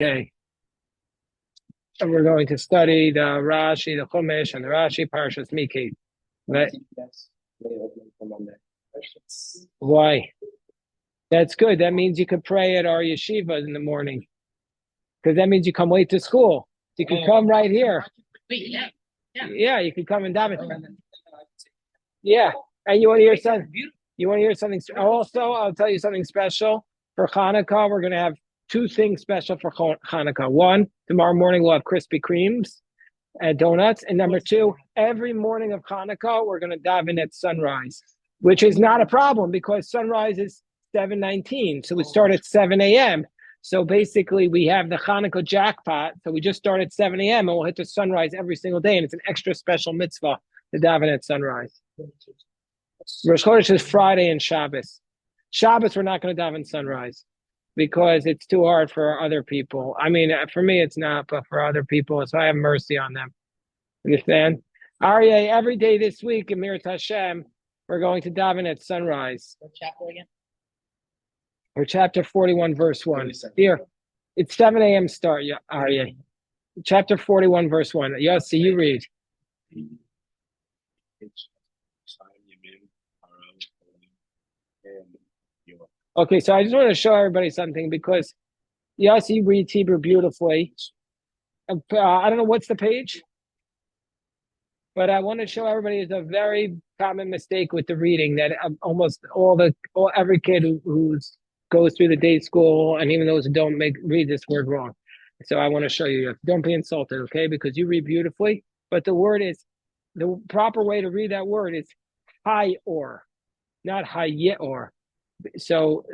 Okay, and we're going to study the Rashi, the Chumash, and the Rashi Parshas Miketz. Why? That's good. That means you could pray at our yeshiva in the morning, because that means you come late to school. You can come right here. Yeah, you can come and daven. Yeah, and you want to hear something? You want to hear something? Also, I'll tell you something special for Hanukkah. We're going to have two things special for Hanukkah. One, tomorrow morning we'll have Krispy Kremes and donuts. And number two, every morning of Hanukkah, we're going to daven at sunrise, which is not a problem because sunrise is 7:19. So we start at 7 a.m. So basically, we have the Hanukkah jackpot. So we just start at 7 a.m. and we'll hit the sunrise every single day. And it's an extra special mitzvah to daven at sunrise. Rosh Chodesh is Friday and Shabbos. Shabbos, we're not going to daven sunrise because it's too hard for other people. I mean, for me, it's not, but for other people, so I have mercy on them. Understand? Aryeh, every day this week in Mirat Hashem, we're going to daven at sunrise. What chapter again? Or chapter 41, verse 1. Here, it's 7 a.m. start, Aryeh. Chapter 41, verse 1. Yossi, you read. Okay, so I just want to show everybody something because Yossi reads Hebrew beautifully. I don't know what's the page, but I want to show everybody it's a very common mistake with the reading that almost every kid who goes through the day school and even those who don't read this word wrong. So I want to show you. Don't be insulted, okay? Because you read beautifully, but the proper way to read that word is hay-or, not hay-or. So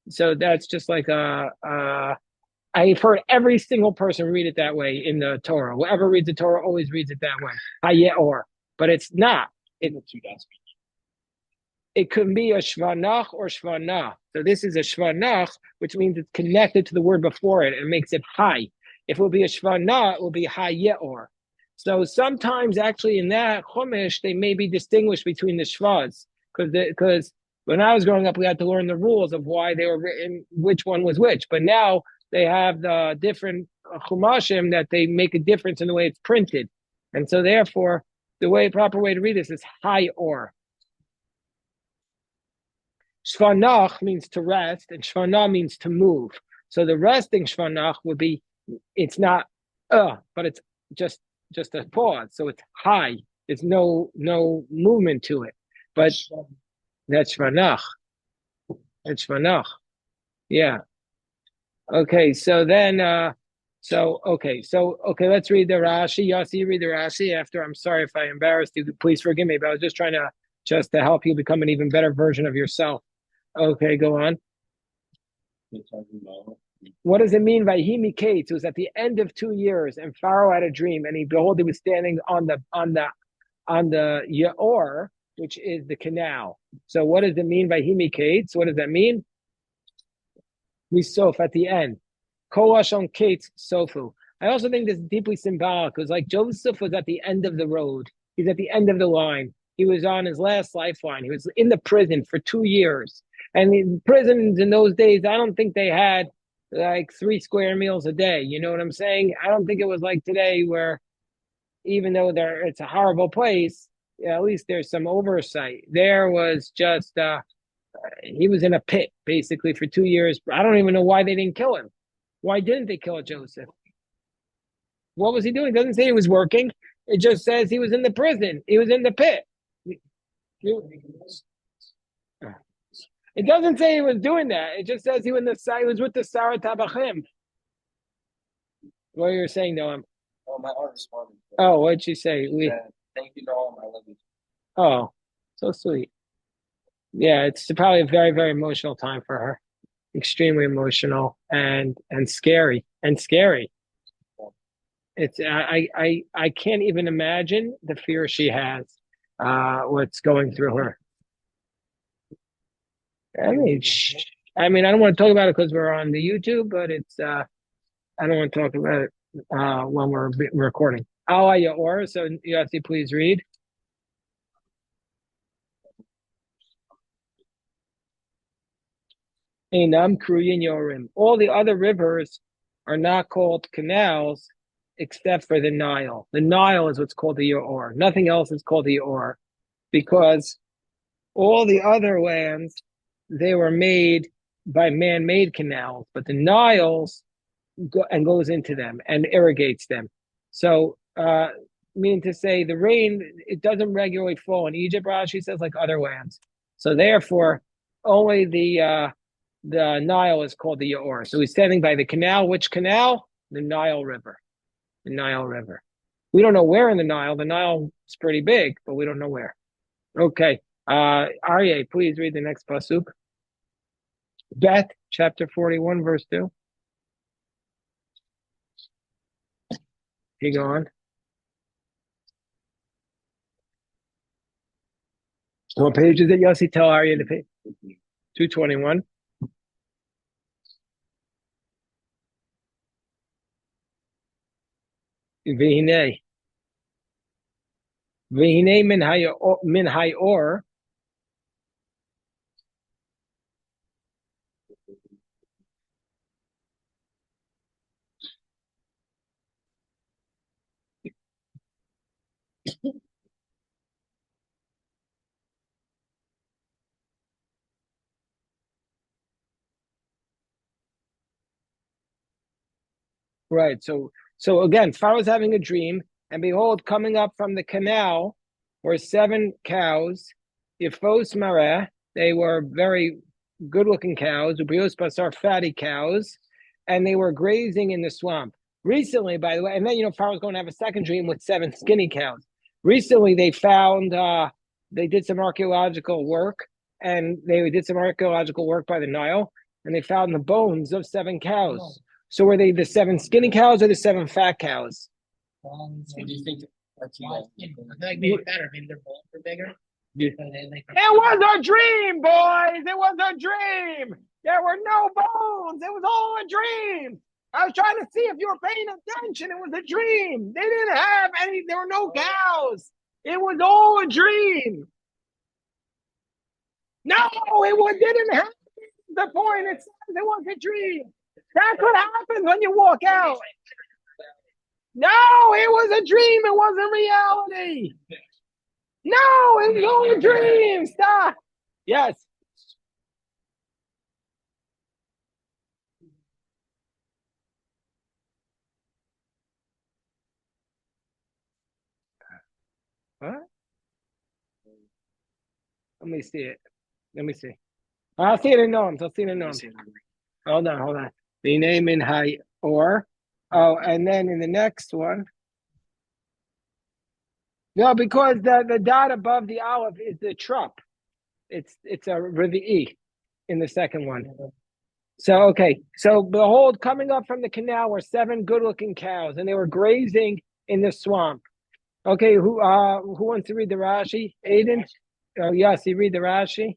that's just like I've heard every single person read it that way in the Torah. Whoever reads the Torah always reads it that way. Hayeor. But it's not. It could be a shvanach or shvanah. So this is a shvanach, which means it's connected to the word before it and makes it high. If it will be a shvanah, it will be hayeor. So sometimes actually in that chumash, they may be distinguished between the shvas. Because when I was growing up, we had to learn the rules of why they were written, which one was which. But now they have the different chumashim that they make a difference in the way it's printed. And so therefore, the proper way to read this is high or. Shvanach means to rest, and shvanah means to move. So the resting shvanach would be, it's not but it's just a pause. So it's high. There's no movement to it. But that's shvanach. That's shvanach. Yeah. Okay, so then let's read the Rashi. Yossi, read the Rashi after. I'm sorry if I embarrassed you. Please forgive me, but I was just trying to help you become an even better version of yourself. Okay, go on. What does it mean by Rashi Miketz? It was at the end of 2 years, and Pharaoh had a dream, and he was standing on the Yaor, which is the canal. So what does it mean by Rashi Miketz? What does that mean? We sof at the end. Kolash on Kate's sofu. I also think this is deeply symbolic because like Joseph was at the end of the road. He's at the end of the line. He was on his last lifeline. He was in the prison for 2 years. And the prisons in those days, I don't think they had like 3 square meals a day. You know what I'm saying? I don't think it was like today where even though it's a horrible place, at least there's some oversight. There was just he was in a pit basically for 2 years. I don't even know why they didn't kill him. Why didn't they kill Joseph? What was he doing? It doesn't say he was working. It just says he was in the prison. He was in the pit. It doesn't say he was doing that. It just says he was with the Sarah Tabachim. What are you saying, Noam? Oh, my aunt responded. Oh, what'd she say? Thank you to all my lovers. Oh, so sweet. Yeah, it's probably a very, very emotional time for her. Extremely emotional and scary. It's I can't even imagine the fear she has, what's going through her. I mean, I don't want to talk about it because we're on the YouTube, but I don't want to talk about it when we're recording. Or so Yossi, please read. Einam Kruyin Yorim. All the other rivers are not called canals except for the Nile. The Nile is what's called the Yaor. Nothing else is called the Yaor because all the other lands, they were made by man-made canals, but the Niles goes into them and irrigates them. So, meaning to say, the rain, it doesn't regularly fall in Egypt. Rashi says, like other lands. So therefore, only the Nile is called the Yaor. So he's standing by the canal. Which canal? The Nile River. The Nile River. We don't know where in the Nile. The Nile is pretty big, but we don't know where. Okay. Aryeh, please read the next pasuk. Beth, chapter 41, verse 2. Keep going. What page is it, Yossi? Tell Aryeh the page. 221. Vihine. Vihine min hayor. Right. So again, Pharaoh's having a dream, and behold, coming up from the canal were 7 cows, Ifos Mareh. They were very good-looking cows, Ubrios Basar, fatty cows, and they were grazing in the swamp. Recently, by the way, and then Pharaoh's going to have a second dream with 7 skinny cows. Recently, they found they did some archaeological work, and they did some archaeological work by the Nile, and they found the bones of 7 cows. So were they the 7 skinny cows or the 7 fat cows? So do you think that's maybe better. Maybe their bones were bigger. It was a dream, boys. It was a dream. There were no bones. It was all a dream. I was trying to see if you were paying attention. It was a dream. They didn't have any. There were no cows. It was all a dream. No, didn't happen. The point. It says it was a dream. That's what happens when you walk out. No, it was a dream. It wasn't reality. No, it was all a dream. Stop. Yes. What? Let me see it. Let me see. I'll see it in norms. I'll see it in norms. Hold on. The name in high or. Oh, and then in the next one. No, because the dot above the olive is the trup. It's a revi'i in the second one. So okay. So behold, coming up from the canal were 7 good-looking cows, and they were grazing in the swamp. Okay, who wants to read the Rashi? Aiden? Oh yes, you read the Rashi.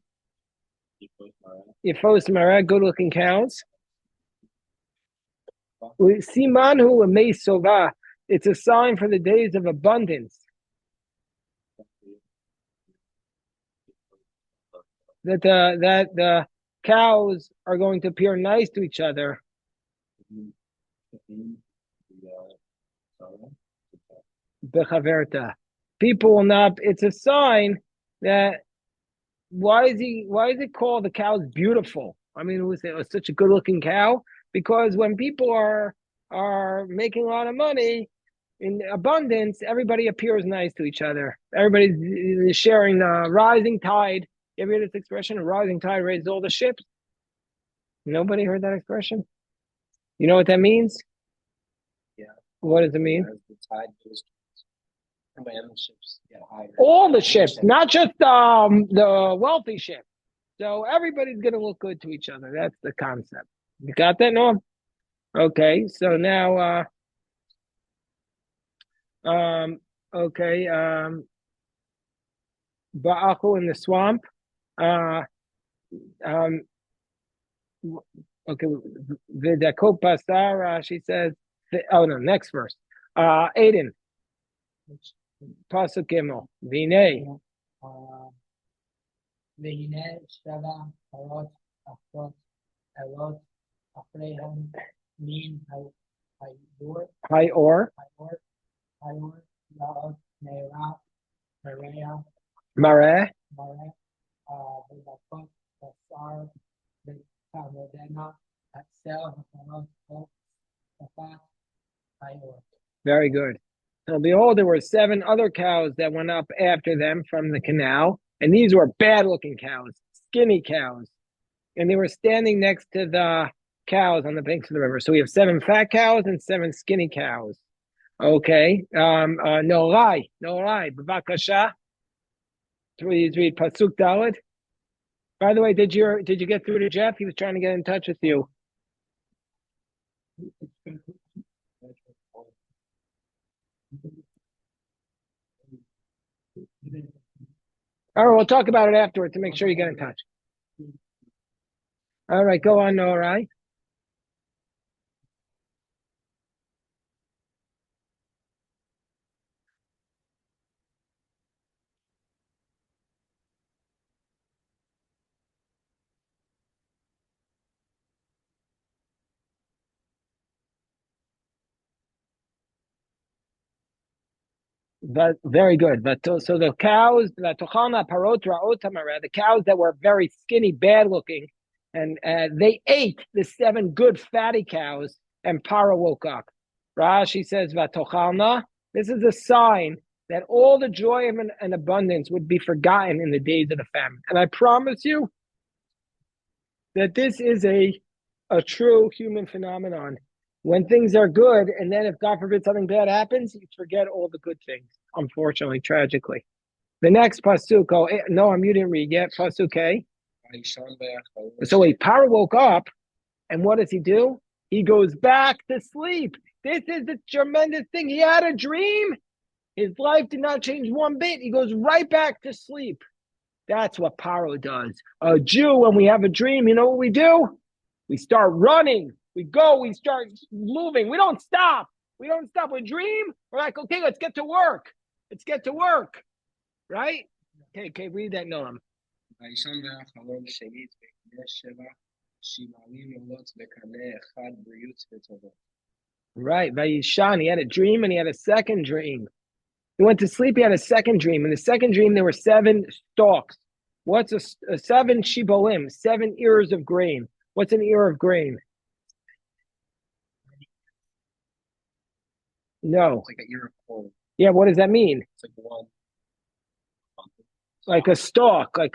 Yifos Mareh, good-looking cows. Simanhu Meisova. It's a sign for the days of abundance. That the cows are going to appear nice to each other. Bechaverta. People will not. It's a sign that why is it called the cow's beautiful? I mean, it was such a good-looking cow because when people are making a lot of money in abundance, everybody appears nice to each other. Everybody's sharing the rising tide. You ever hear this expression? A rising tide raises all the ships. Nobody heard that expression? You know what that means? Yeah. What does it mean? As the tide goes, ships get higher. All the ships, not just the wealthy ships. So everybody's going to look good to each other. That's the concept. You got that, Norm? Okay, so now, okay, Ba'achu in the swamp. Okay, Vidakot Pasara, she says, oh no, next verse. Aiden. Pasuk Gimel. Vinay. והנה שבע פרות אחרות עלות אחריהן מן Hayor, Hayor, Hayor, Hayor, Yaot, Neira, Maria, Mareh, Mare, Vivakot, Basar, Tamodena, Axel, Hapanos, Hope, Safat, Hayor. very good. So behold, there were 7 other cows that went up after them from the canal, and these were bad-looking cows, skinny cows, and they were standing next to the cows on the banks of the river. So we have 7 fat cows and 7 skinny cows. Okay. Norai, b'vakasha. Please read Pasuk Dalet. By the way, did you get through to Jeff? He was trying to get in touch with you. All right, we'll talk about it afterward to make sure you get in touch. All right, go on, Norai. But very good. But so the cows, the cows that were very skinny, bad looking, and they ate the 7 good fatty cows, and Paro woke up. Rashi says, "Vatochalna." This is a sign that all the joy and abundance would be forgotten in the days of the famine. And I promise you that this is a true human phenomenon. When things are good, and then if God forbid something bad happens, you forget all the good things, unfortunately, tragically. The next pasuk, no, you didn't read yet, pasuk A. So Paro woke up, and what does he do? He goes back to sleep. This is the tremendous thing. He had a dream. His life did not change one bit. He goes right back to sleep. That's what Paro does. A Jew, when we have a dream, you know what we do? We start running. We go. We start moving. We don't stop. We don't stop. We dream. We're like, okay, let's get to work. Let's get to work. Right? Okay, read that, Noam. Right. Vayishan, he had a dream and he had a second dream. He went to sleep, he had a second dream. In the second dream, there were 7 stalks. What's a 7 shibolim, 7 ears of grain? What's an ear of grain? No. It's like an ear of corn. Yeah, what does that mean? It's like one. Like a stalk, like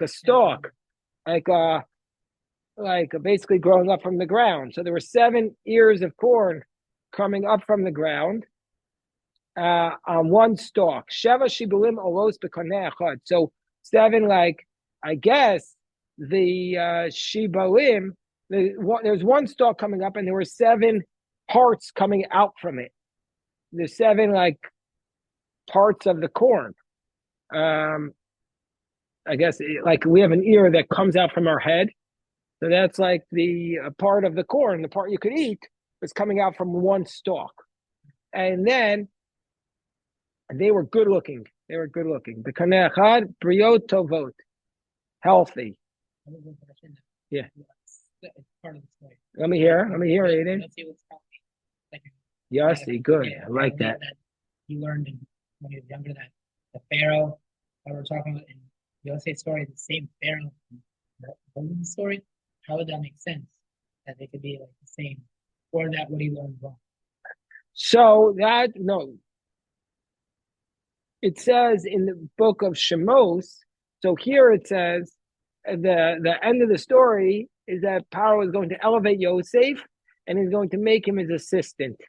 basically growing up from the ground. So there were 7 ears of corn coming up from the ground on one stalk. Sheva shibulim olos b'konei echad. So 7, like, I guess the shibulim, there's one stalk coming up, and there were 7 parts coming out from it. There's 7 like parts of the corn. I guess like we have an ear that comes out from our head. So that's like the part of the corn, the part you could eat, was coming out from one stalk. And then they were good looking. The Kanei Echad, Briot Tovot, healthy. Yeah. It's part of the story. Let me hear, Aiden. Let's see what's happening. Yossi, good. I like that. You learned when you were younger that the Pharaoh that we're talking about in Yosef's story, the same Pharaoh in the golden story. How would that make sense? That they could be like the same, or that what he learned wrong? So that no, it says in the book of Shemos. So here it says the end of the story is that Paro is going to elevate Yosef and is going to make him his assistant.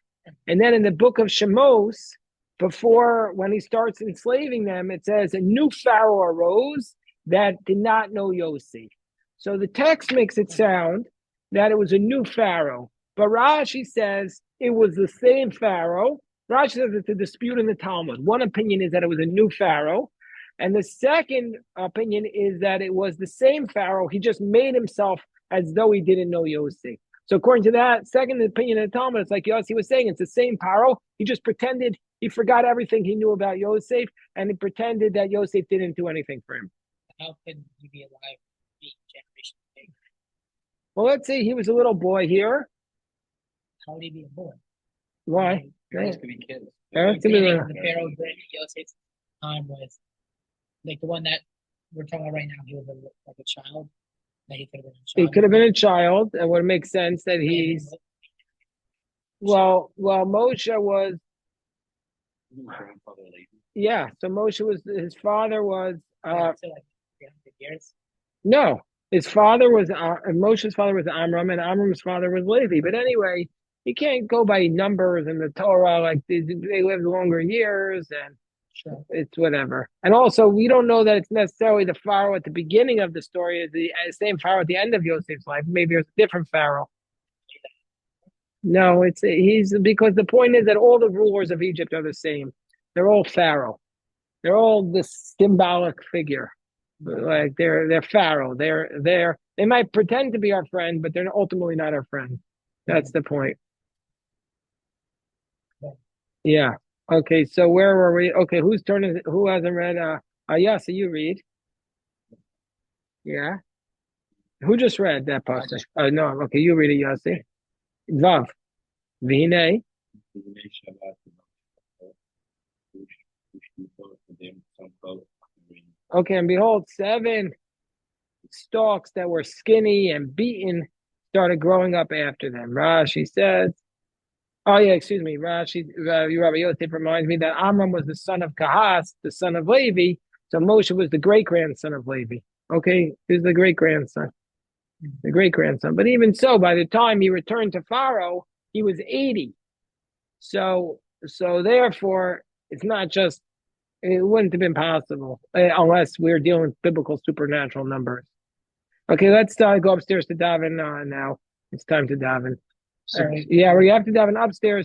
And then in the book of Shemos, before when he starts enslaving them, it says a new Pharaoh arose that did not know Yosef. So the text makes it sound that it was a new Pharaoh. But Rashi says it was the same Pharaoh. Rashi says it's a dispute in the Talmud. One opinion is that it was a new Pharaoh. And the second opinion is that it was the same Pharaoh. He just made himself as though he didn't know Yosef. So according to that second opinion in the Talmud, it's like Yossi was saying, it's the same Pharaoh. He just pretended he forgot everything he knew about Yosef, and he pretended that Yosef didn't do anything for him. How could he be alive 8 generations later? Well, let's say he was a little boy here. How would he be a boy? Why? Parents could be kids. Parents could be The little. Pharaoh during Yosef's time was like the one that we're talking about right now. He was like a child. That he could have been a He child. could have been a child, and would make sense that he's well. Moshe was, Grandfather Levi. yeah. So Moshe was his father was So like 300 years. no, his father was Moshe's father was Amram, and Amram's father was Levi. But anyway, you can't go by numbers in the Torah. Like they lived longer years, and Sure. it's whatever. And also, we don't know that it's necessarily the Pharaoh at the beginning of the story is the same Pharaoh at the end of Yosef's life. Maybe it's a different Pharaoh. No, he's because the point is that all the rulers of Egypt are the same. They're all Pharaoh. They're all this symbolic figure. Like they're Pharaoh. They might pretend to be our friend, but they're ultimately not our friend. That's the point. Yeah. Okay, so where were we? Okay, whose turn is it? Who hasn't read? Yeah, so you read. Yeah. Who just read that passage? Oh no, okay, you read it, Yossi. Vav. Vine. Okay, and behold, 7 stalks that were skinny and beaten started growing up after them. Rashi says, oh yeah, excuse me, Rashi, Rabbi Yosef reminds me that Amram was the son of Kahas, the son of Levi, so Moshe was the great-grandson of Levi. Okay, he's the great-grandson. The great-grandson. But even so, by the time he returned to Pharaoh, he was 80. So therefore, it's not just, it wouldn't have been possible unless we're dealing with biblical supernatural numbers. Okay, let's go upstairs to daven now. It's time to daven. Yeah, we have to daven upstairs.